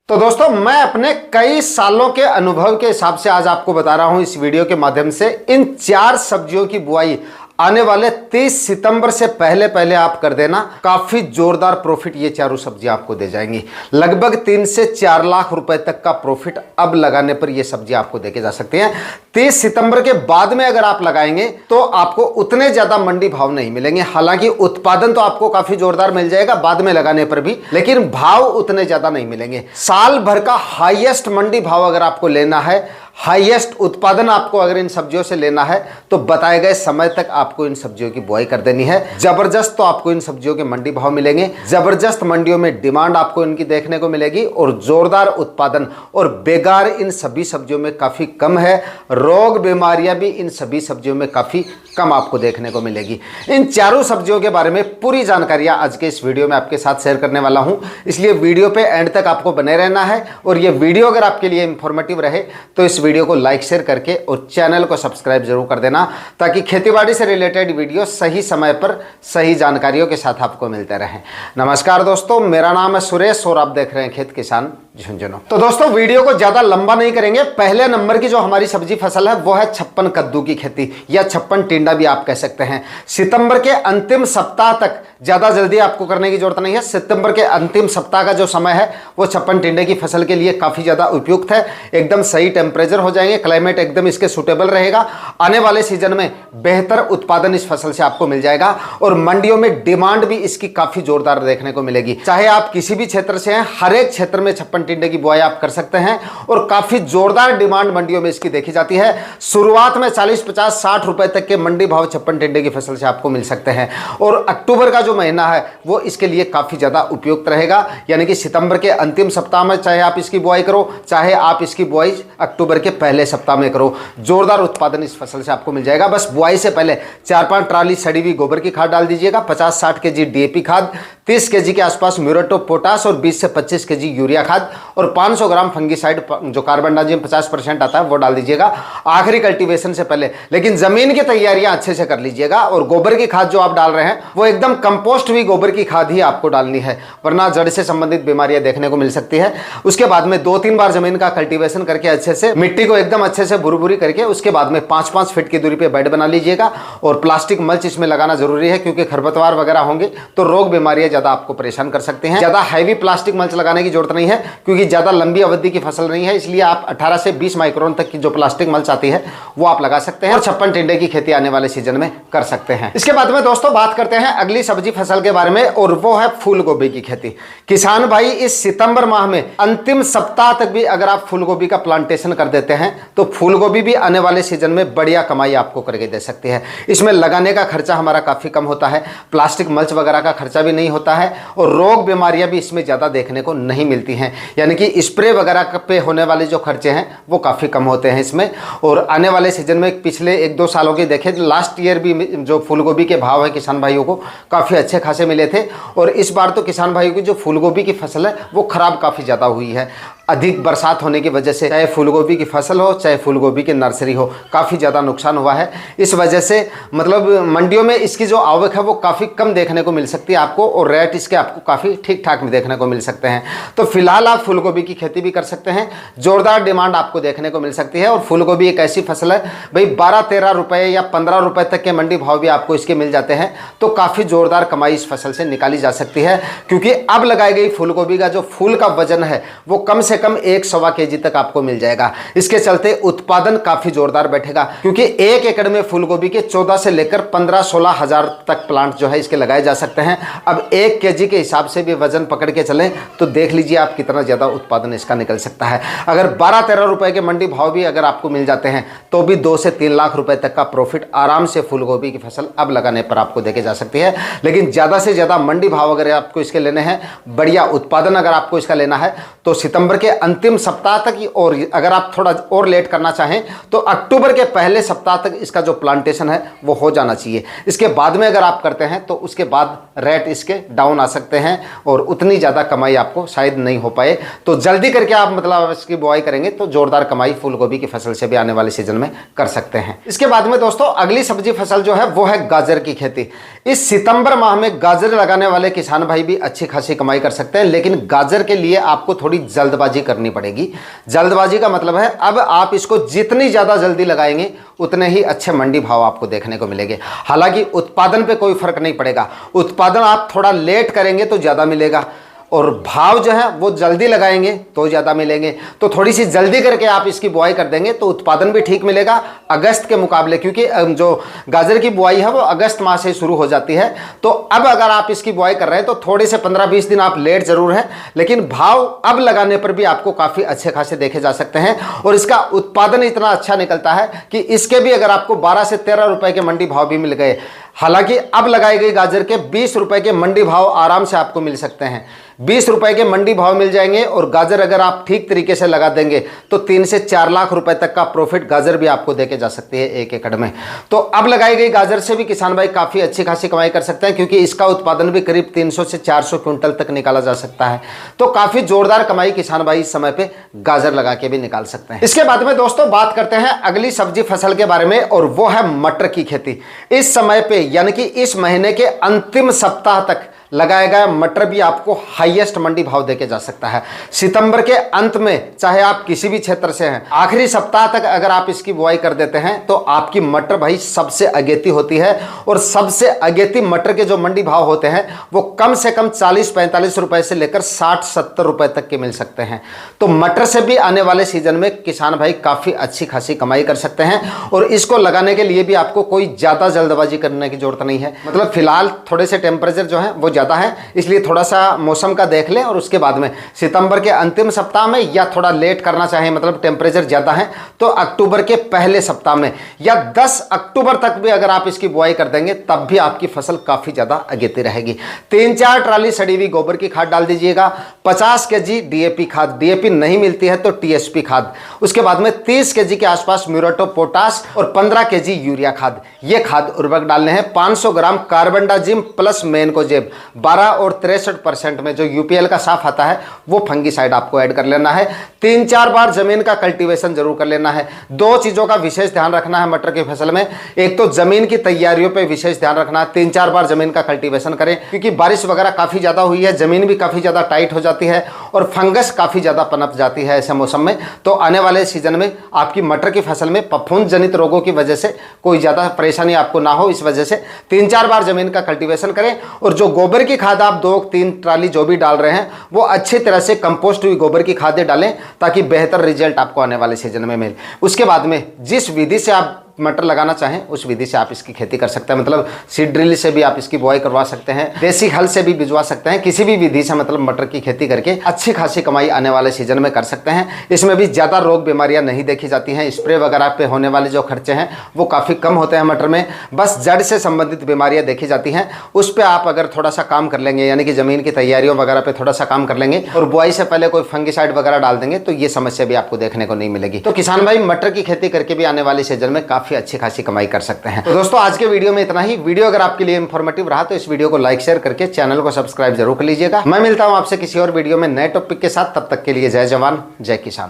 तो दोस्तों मैं अपने कई सालों के अनुभव के हिसाब से आज आपको बता रहा हूं इस वीडियो के माध्यम से इन 4 सब्जियों की बुआई आने वाले 30 सितंबर से पहले पहले आप कर देना। काफी जोरदार प्रॉफिट ये चारों सब्जियां आपको दे जाएंगी। लगभग 3 से 4 लाख रुपए तक का प्रॉफिट अब लगाने पर ये सब्जियां आपको देके जा सकती हैं। 30 सितंबर के बाद में अगर आप लगाएंगे तो आपको उतने ज्यादा मंडी भाव नहीं मिलेंगे। हालांकि उत्पादन तो आपको काफी जोरदार मिल जाएगा बाद में लगाने पर भी, लेकिन भाव उतने ज्यादा नहीं मिलेंगे। साल भर का हाईएस्ट मंडी भाव अगर आपको लेना है, हाईएस्ट उत्पादन आपको अगर इन सब्जियों से लेना है तो बताए गए समय तक आपको इन सब्जियों की बुआई कर देनी है। जबरदस्त तो आपको इन सब्जियों के मंडी भाव मिलेंगे, जबरदस्त मंडियों में डिमांड आपको इनकी देखने को मिलेगी और जोरदार उत्पादन और बेकार इन सभी सब्जियों में काफी कम है। रोग बीमारियां भी इन सभी सब्जियों में काफी कम आपको देखने को मिलेगी। इन चारों सब्जियों के बारे में पूरी जानकारियां आज के इस वीडियो में आपके साथ शेयर करने वाला हूं, इसलिए वीडियो पे एंड तक आपको बने रहना है। और ये वीडियो अगर आपके लिए इंफॉर्मेटिव रहे तो इस वीडियो को लाइक शेयर करके और चैनल को सब्सक्राइब जरूर कर देना, ताकि खेतीबाड़ी से रिलेटेड वीडियो सही समय पर सही जानकारियों के साथ आपको मिलते रहें। नमस्कार दोस्तों, मेरा नाम है सुरेश और आप देख रहे हैं खेत किसान झुंझुनू। तो दोस्तों वीडियो को ज्यादा लंबा नहीं करेंगे। पहले नंबर की जो हमारी सब्जी फसल है वो है 56 कद्दू की खेती या 56 टिंडा भी आप कह सकते हैं। सितंबर के अंतिम सप्ताह तक, ज्यादा जल्दी आपको करने की जरूरत नहीं है। सितंबर के अंतिम सप्ताह का जो समय है वो 56 टिंडे की फसल के लिए काफी ज्यादा उपयुक्त है। एकदम सही टेम्परेचर हो जाएंगे, क्लाइमेट एकदम इसके सुटेबल रहेगा। आने वाले सीजन में बेहतर उत्पादन इस फसल से आपको मिल जाएगा और मंडियों में डिमांड भी इसकी काफी जोरदार देखने को मिलेगी। चाहे आप किसी भी क्षेत्र से हैं, हर एक क्षेत्र में 56 टिंडे की बुआई आप कर सकते हैं और काफी जोरदार डिमांड मंडियों में इसकी देखी जाती है। शुरुआत में 40, 50, 60 रुपए तक के मंडी भाव 56 टिंडे की फसल से आपको मिल सकते हैं। और अक्टूबर का जो महीना है वो इसके लिए काफी ज्यादा उपयुक्त रहेगा, यानी कि सितंबर के अंतिम सप्ताह में चाहे आप इसकी बुआई करो, चाहे आप इसकी बुआई अक्टूबर के पहले सप्ताह में करो, जोरदार उत्पादन इस फसल से आपको मिल जाएगा। बस बुआई से पहले 4-5 ट्राली सड़ी हुई गोबर की खाद डाल दीजिएगा, 50-60 केजी डीएपी खाद, 30 केजी के आसपास म्यूरेट ऑफ पोटाश और 20 से 25 केजी यूरिया खाद और 500 ग्राम फंगीसाइड जो कार्बनडाजिम 50% आता है वो डाल दीजिएगा आखिरी कल्टीवेशन से पहले। लेकिन जमीन की तैयारियां अच्छे से कर लीजिएगा और गोबर की खाद जो आप डाल रहे हैं वो एकदम कंपोस्ट हुई गोबर की खाद ही आपको डालनी है, वरना जड़ से संबंधित बीमारियां देखने को मिल सकती है। उसके बाद में 2-3 बार जमीन का कल्टीवेशन करके अच्छे से मिट्टी को एकदम अच्छे से भुरभुरी करके उसके बाद में 5-5 फीट की दूरी पे बेड बना लीजिएगा और प्लास्टिक मल्च इसमें लगाना जरूरी है, क्योंकि खरपतवार वगैरह होंगे तो रोग बीमारियां ज्यादा आपको परेशान कर सकते हैं। ज्यादा हैवी प्लास्टिक मल्च लगाने की जरूरत नहीं है, क्योंकि ज्यादा लंबी अवधि की फसल नहीं है, इसलिए आप 18 से 20 माइक्रोन तक की जो प्लास्टिक मल्च आती है वो आप लगा सकते हैं और 56 टिंडे की खेती आने वाले सीजन में कर सकते हैं। इसके बाद में दोस्तों बात करते हैं अगली सब्जी फसल के बारे में और वो है फूल गोभी की खेती। किसान भाई इस सितंबर माह में अंतिम सप्ताह तक भी अगर आप फूल गोभी का प्लांटेशन कर देते हैं तो फूल गोभी भी आने वाले सीजन में बढ़िया कमाई आपको करके दे सकती है। इसमें लगाने का खर्चा हमारा काफी कम होता है, प्लास्टिक मल्च वगैरह का खर्चा भी नहीं होता है और रोग बीमारियां भी इसमें ज्यादा देखने को नहीं मिलती हैं, यानी कि स्प्रे वगैरह पे होने वाले जो खर्चे हैं वो काफी कम होते हैं इसमें। और आने वाले सीजन में पिछले 1-2 सालों के देखें, लास्ट ईयर भी जो फूलगोभी के भाव है किसान भाइयों को काफी अच्छे खासे मिले थे और इस बार तो किसान भाइयों की जो फूलगोभी की फसल है वो खराब काफी ज्यादा हुई है। अधिक बरसात होने की वजह से चाहे फूलगोभी की फसल हो चाहे फूलगोभी की नर्सरी हो, काफ़ी ज़्यादा नुकसान हुआ है। इस वजह से मतलब मंडियों में इसकी जो आवक है वो काफ़ी कम देखने को मिल सकती है आपको और रेट इसके आपको काफ़ी ठीक ठाक भी देखने को मिल सकते हैं। तो फिलहाल आप फूलगोभी की खेती भी कर सकते हैं, जोरदार डिमांड आपको देखने को मिल सकती है। और फूलगोभी एक ऐसी फसल है भाई 12-13 रुपये या 15 रुपये तक के मंडी भाव भी आपको इसके मिल जाते हैं, तो काफ़ी जोरदार कमाई इस फसल से निकाली जा सकती है। क्योंकि अब लगाई गई फूलगोभी का जो फूल का वजन है वो कम से कम 1-1.25 केजी तक आपको मिल जाएगा। इसके चलते उत्पादन काफी जोरदार बैठेगा, क्योंकि 1 एकड़ में फूलगोभी के 14 से लेकर 15-16 हजार तक प्लांट जो है इसके लगाए जा सकते हैं। अब 1 केजी के हिसाब से भी वजन पकड़ के चलें तो देख लीजिए आप कितना ज्यादा उत्पादन इसका निकल सकता है। अगर 12-13 रुपए के मंडी भाव भी अगर आपको मिल जाते हैं तो भी 2 से 3 लाख रुपए तक का प्रॉफिट आराम से फूलगोभी की फसल अब लगाने पर आपको देके जा सकती है। लेकिन ज्यादा से ज्यादा मंडी भाव अगर आपको इसके लेने हैं, बढ़िया उत्पादन अगर आपको इसका लेना है तो सितंबर के अंतिम सप्ताह तक, और अगर आप थोड़ा और लेट करना चाहें तो अक्टूबर के पहले सप्ताह तक इसका जो प्लांटेशन है वो हो जाना चाहिए। इसके बाद में अगर आप करते हैं तो उसके बाद रेट इसके डाउन आ सकते हैं और उतनी ज़्यादा कमाई आपको शायद नहीं हो पाए। तो जल्दी करके आप मतलब इसकी बुआई करेंगे तो जोरदार कमाई फूलगोभी की फसल से भी आने वाले सीजन में कर सकते हैं। इसके बाद में दोस्तों अगली सब्जी फसल जो है वो है गाजर की खेती। इस सितंबर माह में गाजर लगाने वाले किसान भाई भी अच्छी खासी कमाई कर सकते हैं, लेकिन गाजर के लिए आपको थोड़ी जल्दबाजी करनी पड़ेगी। जल्दबाजी का मतलब है अब आप इसको जितनी ज़्यादा जल्दी लगाएंगे उतने ही अच्छे मंडी भाव आपको देखने को मिलेंगे। हालांकि उत्पादन पे कोई फर्क नहीं पड़ेगा, उत्पादन आप थोड़ा लेट करेंगे तो ज़्यादा मिलेगा और भाव जो है वो जल्दी लगाएंगे तो ज़्यादा मिलेंगे। तो थोड़ी सी जल्दी करके आप इसकी बुआई कर देंगे तो उत्पादन भी ठीक मिलेगा अगस्त के मुकाबले, क्योंकि जो गाजर की बुआई है वो अगस्त माह से शुरू हो जाती है। तो अब अगर आप इसकी बुआई कर रहे हैं तो थोड़े से 15-20 दिन आप लेट जरूर हैं, लेकिन भाव अब लगाने पर भी आपको काफ़ी अच्छे खासे देखे जा सकते हैं और इसका उत्पादन इतना अच्छा निकलता है कि इसके भी अगर आपको 12 से 13 रुपए के मंडी भाव भी मिल गए। हालांकि अब लगाई गई गाजर के 20 रुपए के मंडी भाव आराम से आपको मिल सकते हैं, 20 रुपए के मंडी भाव मिल जाएंगे और गाजर अगर आप ठीक तरीके से लगा देंगे तो 3 से 4 लाख रुपए तक का प्रॉफिट गाजर भी आपको देके जा सकती है 1 एकड़ में। तो अब लगाई गई गाजर से भी किसान भाई काफ़ी अच्छी खासी कमाई कर सकते हैं, क्योंकि इसका उत्पादन भी करीब 300 से 400 क्विंटल तक निकाला जा सकता है। तो काफ़ी जोरदार कमाई किसान भाई इस समय पे गाजर लगा के भी निकाल सकते हैं। इसके बाद में दोस्तों बात करते हैं अगली सब्जी फसल के बारे में, और वो है मटर की खेती। इस समय पे यानी कि इस महीने के अंतिम सप्ताह तक लगाया गया मटर भी आपको हाईएस्ट मंडी भाव देके जा सकता है। सितंबर के अंत में चाहे आप किसी भी क्षेत्र से हैं, आखिरी सप्ताह तक अगर आप इसकी बुआई कर देते हैं तो आपकी मटर भाई सबसे अगेती होती है, और सबसे अगेती मटर के जो मंडी भाव होते हैं वो कम से कम 40-45 रुपए से लेकर 60-70 रुपए तक के मिल सकते हैं। तो मटर से भी आने वाले सीजन में किसान भाई काफ़ी अच्छी खासी कमाई कर सकते हैं, और इसको लगाने के लिए भी आपको कोई ज़्यादा जल्दबाजी करने की जरूरत नहीं है। मतलब फिलहाल थोड़े से टेम्परेचर जो है वो ज़्यादा है, इसलिए थोड़ा सा मौसम का देख लें और उसके बाद में सितंबर के अंतिम सप्ताह में या थोड़ा लेट करना चाहें, मतलब टेम्परेचर ज़्यादा है तो अक्टूबर के पहले सप्ताह में या 10 अक्टूबर तक भी अगर आप इसकी बुआई कर देंगे तब भी आपकी फसल काफ़ी ज़्यादा अगेती रहेगी। 3-4 ट्राली सड़ी हुई गोबर की खाद डाल दीजिएगा, 50 केजी डीएपी खाद, डीएपी नहीं मिलती है तो टीएसपी खाद, उसके बाद में 30 केजी के आसपास म्यूरेट ऑफ पोटाश और 15 केजी यूरिया खाद, ये खाद उर्वरक डालने हैं। 500 ग्राम कार्बनडाजिम प्लस मेनकोजेब 12 और 63% में जो यूपीएल का साफ आता है वो फंगीसाइड आपको ऐड कर लेना है। 3-4 बार जमीन का कल्टीवेशन जरूर कर लेना है। 2 चीज़ों का विशेष ध्यान रखना है मटर की फसल में, एक तो जमीन की तैयारियों पे विशेष ध्यान रखना है, 3-4 बार जमीन का कल्टीवेशन करें, क्योंकि बारिश वगैरह काफ़ी ज़्यादा हुई है, जमीन भी काफ़ी ज़्यादा टाइट हो जाती है और फंगस काफ़ी ज़्यादा पनप जाती है ऐसे मौसम में। तो आने वाले सीजन में आपकी मटर की फसल में फफूंद जनित रोगों की वजह से कोई ज़्यादा परेशानी आपको ना हो, इस वजह से 3-4 बार जमीन का कल्टीवेशन करें। और जो गोबर की खाद आप 2-3 ट्राली जो भी डाल रहे हैं वो अच्छी तरह से कंपोस्ट हुई गोबर की खादें डालें, ताकि बेहतर रिजल्ट आपको आने वाले सीजन में मिले। उसके बाद में जिस विधि से आप मटर लगाना चाहें उस विधि से आप इसकी खेती कर सकते हैं, मतलब सीड ड्रिल से भी आप इसकी बुआई करवा सकते हैं, देसी हल से भी भिजवा सकते हैं, किसी भी विधि से मतलब मटर की खेती करके अच्छी खासी कमाई आने वाले सीजन में कर सकते हैं। इसमें भी ज़्यादा रोग बीमारियां नहीं देखी जाती हैं, स्प्रे वगैरह पे होने वाले जो खर्चे हैं वो काफ़ी कम होते हैं मटर में, बस जड़ से संबंधित बीमारियां देखी जाती हैं। उस पर आप अगर थोड़ा सा काम कर लेंगे, यानी कि ज़मीन की तैयारियों वगैरह पर थोड़ा सा काम कर लेंगे और बुआई से पहले कोई फंगीसाइड वगैरह डाल देंगे तो ये समस्या भी आपको देखने को नहीं मिलेगी। तो किसान भाई मटर की खेती करके भी आने वाले सीजन में काफ़ी अच्छी खासी कमाई कर सकते हैं। तो दोस्तों आज के वीडियो में इतना ही। वीडियो अगर आपके लिए इंफॉर्मेटिव रहा तो इस वीडियो को लाइक शेयर करके चैनल को सब्सक्राइब जरूर कर लीजिएगा। मैं मिलता हूं आपसे किसी और वीडियो में नए टॉपिक के साथ, तब तक के लिए जय जवान जय किसान।